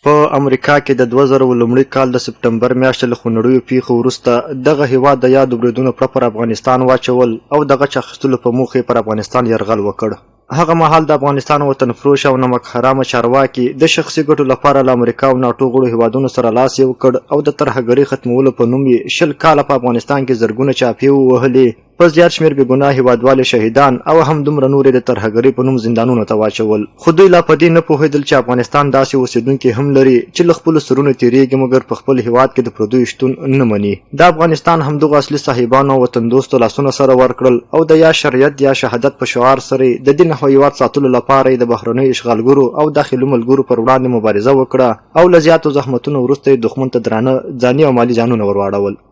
په امریکا کې د 2000 لومړي کال د سپټمبر میاشتې له خونړیو پیښو وروسته دغه هیواد د یادو بریدونو پر افغانستان واچول او د غچ اخیستلو په موخه پر افغانستان یرغل وکړ. هغه مهال د افغانستان وطن فروش او نمک حرامه چارواکي د شخصي ګټو لپاره له امریکا او ناټو غړو هیوادونو سره لاس یو کړ او د ترهګرۍ ختمولو په نوم یې 20 کاله په افغانستان کې زرګونه چاپې ووهلې. په زیات شمېر بې ګناه هیوادوالې شهیدان او همدومره نورې د ترهګرۍ په نوم زندانونو ته واچول. خو دوی لا په دې نه پوهېدل چې افغانستان داسې اوسېدونکي هم لري چې له خپلو سرونو تېرېږي مګر په خپل هیواد کې د پردیو شتون نه مني. د افغانستان همدغو اصلي صاحبانو او وطن دوستو لاسونه سره ورکړل او د یا شریعت یا شهادت په شعار سره د دین او هیواد ساتلو لپاره د بهرنیو اشغالګرو او داخلي ملګرو پر وړاندې مبارزه وکړه او له زیاتو زحمتونو وروسته یې دښمن ته درانه ځاني او مالي زیانونه ور واړول.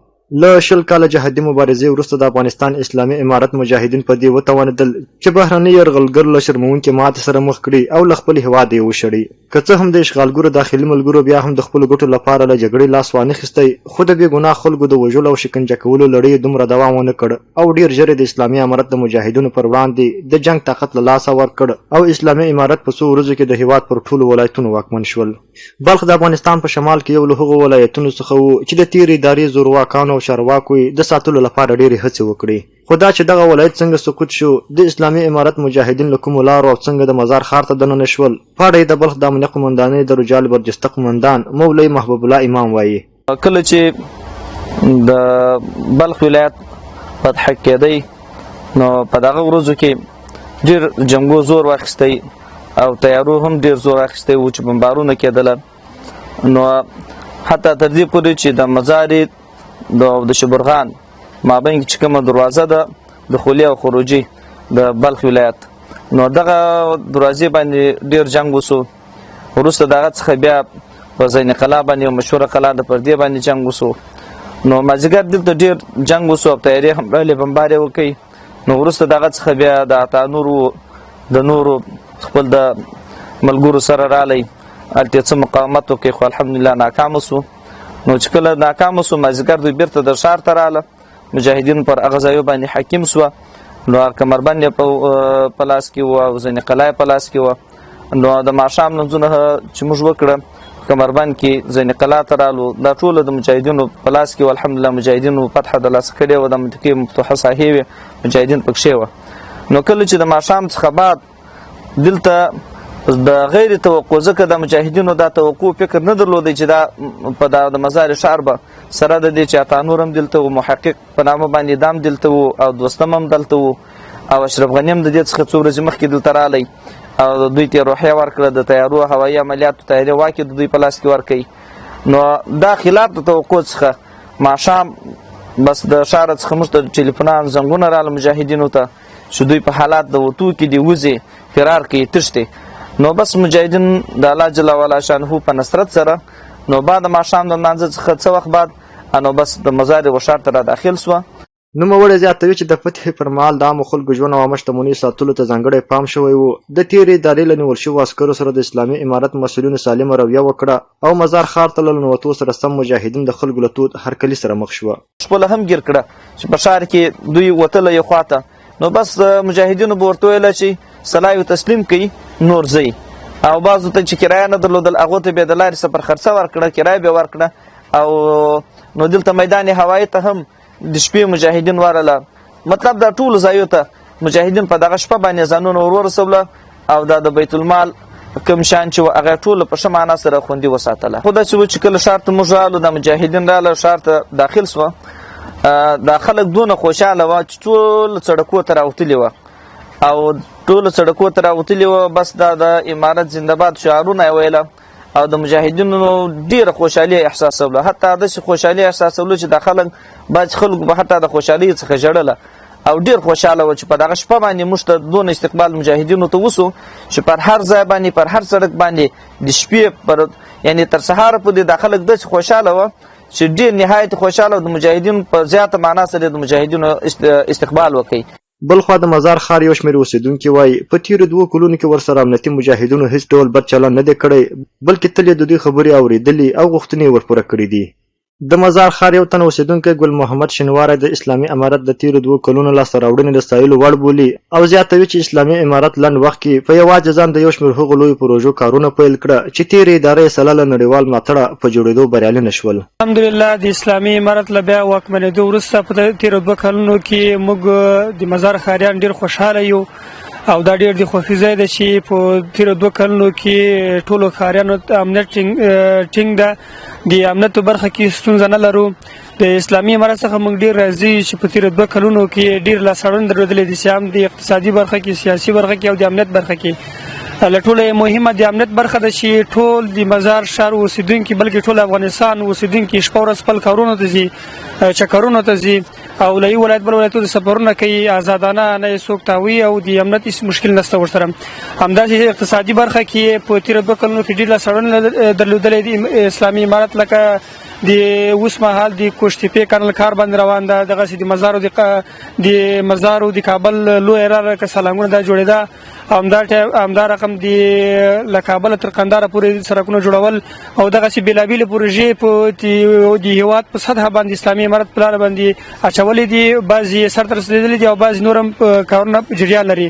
له 20 کاله جهادي مبارزې وروسته د افغانستان اسلامي امارت مجاهدین په دې وتوانېدل چې بهرني یرغلګر له شرموونکې ماتې سره مخ کړي او له خپل هیواد یې وشړي. که څه هم د اشغالګرو داخلي ملګرو بیا هم د خپلو ګټو لپاره له جګړې لاس وانخیستی، خو د بې ګناه خلکو د وژلو او شکنجه کولو لړۍ دومره دوام ونه کړ او ډېر ژر د اسلامي امارت د مجاهدینو پر وړاندې د جنګ طاقت له لاسه ورکړ او اسلامي امارت په څو ورځو کې د هیواد پر ټولو ولایتونو واکمن شول. بلخ د افغانستان په شمال کې یو له هغو ولایتونو څخه و چې د تېرې ادارې زورواکانو او چارواکو د ساتلو لپاره ډېرې هڅې وکړي. خو دا چې دغه ولایت څنګه سقوط شو، د اسلامي امارت مجاهدین له کومو لارو او څنګه د مزار ښار ته دننه شول، په اړه یې د بلخ د امنیه قمندانۍ د رجال برجسته قمندان مولوي محبوب الله امام وایي. کله چې د بلخ ولایت فتح کېدی نو په دغه ورځو کې ډېر جنګو زور واخیستی او تیارو هم ډېر زور اخیستی و چې بمبارونه کېدله. نو حتی تر دې پورې چې د مزار د شبرغان مابین کې چې کومه دروازه ده دخولي او خروجي د بلخ ولایت، نو دغه دروازې باندې ډېر جنګ وسو. وروسته دغه څخه بیا په زین قلعه باندې یو مشهوره قلعه د پردې باندې جنګ وسو. نو مازدیګر دلته ډېر جنګ وسو او تیارې هم راغلې بمبار یې وکړي. نو وروسته دغه څخه بیا د عطا د نورو خپل د ملګرو سره رالی هلته څه مقاومت وکړي، خو الحمدلله ناکامه سو. نو چې کله ناکامه سو مازدیګر دوی بیرته د ښار ته راله، مجاهدین پر هغه ځایو باندې حاکم سوه. نو کمربند یې په لاس کې وه او زین قلعه په لاس کې وه. نو د ماښام لمونځونه چې موږ وکړه کمربند کې زین قلعه ته رالو، دا ټوله د مجاهدینو په لاس کې وه. الحمدلله مجاهدینو فتحه د لاسه کړې وه، د منطقې مفتوحه ساحې وې، مجاهدین پکښې وه. نو کله چې د ماښام څخه بعد دلته د غیر توقع، ځکه د مجاهدینو دا توقع فکر نه درلودی چې دا په د مزار ښار به سره د دې چې عطا نور هم دلته و، محقق په نامه باندې دام دلته و او دوستم هم دلته و او اشرف غني هم د دې څخه څو ورځې مخکې دلته رالی او دوی ته روحیه ورکړه، د تیارو هوایي عملیاتو تیاري واکې د دوی په لاس کې ورکوي. نو دا خلاف د توقع څخه ماښام بس د ښاره څخه موږ ته ټلیفونان زنګونه راله مجاهدینو ته چې دوی په حالات د وتو کې دي، وځي فرار کوي، تښتي. نو بس مجاهدین د الله جل وعلا شانه په نصرت سره نو بعد ماښام د لمانځه څخه څه وخت بعد نو بس د مزار و ښار ته را داخل سوه. نوموړی زیاتوي چې د فتح پر مهال د عامو خلکو ژوند او عامه شتمنیو ساتلو ته ځانګړی پام شوی و. د تېرې ادارې له نیول شوو عسکرو سره د اسلامي امارت مسؤلینو سالمه رویه وکړه او مزار ښار ته له ننوتو سره سم مجاهدین د خلکو له تود هرکلي سره مخ شوه. خپله هم ګیر کړه چې په ښار کې دوی وتله یو خواته، نو بس مجاهدینو به ورته ویله چې سلای تسلیم کوي نور ځئ، او بعضو ته چې کرایه نه درلودل هغو ته بیا د لارې سفر خرڅه ورکړه، کرایه بیا ورکړه. او نو دلته میدان هوایي ته هم د شپې مجاهدین ورله، مطلب دا ټولو ځایو ته مجاهدین په دغه شپه باندې ځانونه ور ورسوله او دا د بیت المال کوم شیان چې وه هغه ټوله په ښه معنا سره خوندي وساتله. خو داسې و چې کله ښار ته موږ رالو، دا مجاهدین راله ښار ته داخل سوه، دا خلک دونه خوشحاله وه چې ټول سړکو ته راوتلي وه او ټولو سړکو ته راوتلي وه. بس دا د امارت زنده‌باد شعارونه یې ویله او د مجاهدینو ډېره خوشحالي احساسوله. حتی داسې خوشحالي احساسوله چې د خلک بعضې خلکو به حتی د خوشحالۍ څخه ژړله او ډېر خوشحاله وه چې په دغه شپه باندې موږ ته دونه استقبال مجاهدینو ته وسو چې پر هر ځای باندې پر هر سړک باندې د شپې پر یعنې تر سهاره پورې دا خلک داسې خوشحاله وه چې ډېر نهایت خوشحاله و. د مجاهدینو په زیاته معنا سره د مجاهدینو استقبال وکړي. بلخوا د مزار ښار یو شمېر اوسېدونکي وایي په تېرو 2 کلونو کې ورسره امنیتي مجاهدینو هېڅ ډول بد چلند نه دی کړی، بلکې تل یې د دوی خبرې اورېدلي او غوښتنې یې ورپوره کړي دي. د مزار ښار یو تن اوسیدونکی ګل محمد شینواری د اسلامي امارت د تیرو 2 کلونو لاسته راوړنې د ستایلو وړ بولي او زیاتوي چې اسلامي امارت لنډ وخت کې په یوازې ځان د یو شمېر هغو لویو پروژو کارونه پیل کړه چې تیرې ادارې یې سله له نړیوال ملاتړه په جوړېدو بریالي نه شول. الحمدلله د اسلامي امارت له بیا واکمنېدو وروسته په تیرو 2 کلونو کې موږ د مزار ښاریان ډېر خوشحاله یو او دا ډېر د خوښۍ ځای دی چې په تیرو 2 کلونو کې ټولو ښاریانو امنیت ټینګ ده. د امنیت په برخه کې ستونزه نه لرو. د اسلامي امارت څخه موږ ډېر راضي چې په تیرو 2 کلونو کې ډېر لاسته راوړنې درلودلې دي چې هم د اقتصادي برخه کې، سیاسي برخه کې او د امنیت برخه کې. له ټولو مهمه د امنیت برخه ده چې ټول د مزار ښار اوسیدونکي بلکې ټول افغانستان اوسیدونکي شپه ورځ خپل کارونو ته ځي، چکرونو ته ځي او له یو ولایت بل ولایتو د سفرونه کوي آزادانه، نه یې څوک تاوي او د امنیت هېڅ مشکل نشته ورسره. همداسې اقتصادي برخه کې په تیرو 2 کلونو کې ډېر لاسته راوړنې درلودلې دي اسلامي امارت، لکه د اوس مهال د کوشتپې کانال کار باندې روان ده، دغسې د مزارو د کابل لویه لاره که سالنګونه دا جوړېده، همدا رقم له کابله تر قنداره پورې سړکونه جوړول او دغسې بېلابېلې پروژې په د هېواد په سطحه باندې اسلامي امارت په لاره باندې اچولې دي. بعضې سرته رسېدلي دي او بعضې نور هم کارونه جریان لري.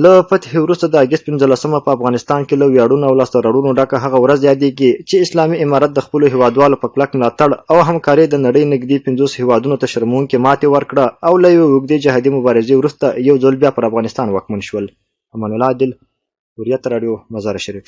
له فتح وروسته د اګست 15 په افغانستان کې له ویاړونو او لاسته راوړنو ډکه هغه ورځ یادېږي چې اسلامي امارت د خپلو هیوادوالو په کلک ملاتړ او همکارۍ د نړۍ نږدې 50 هیوادونو ته شرموونکې ماتې ورکړه او له یوې اوږدې جهادي مبارزې وروسته یو ځل بیا پر افغانستان واکمن شول. امان الله عادل، هوریت راډیو، مزار شریف.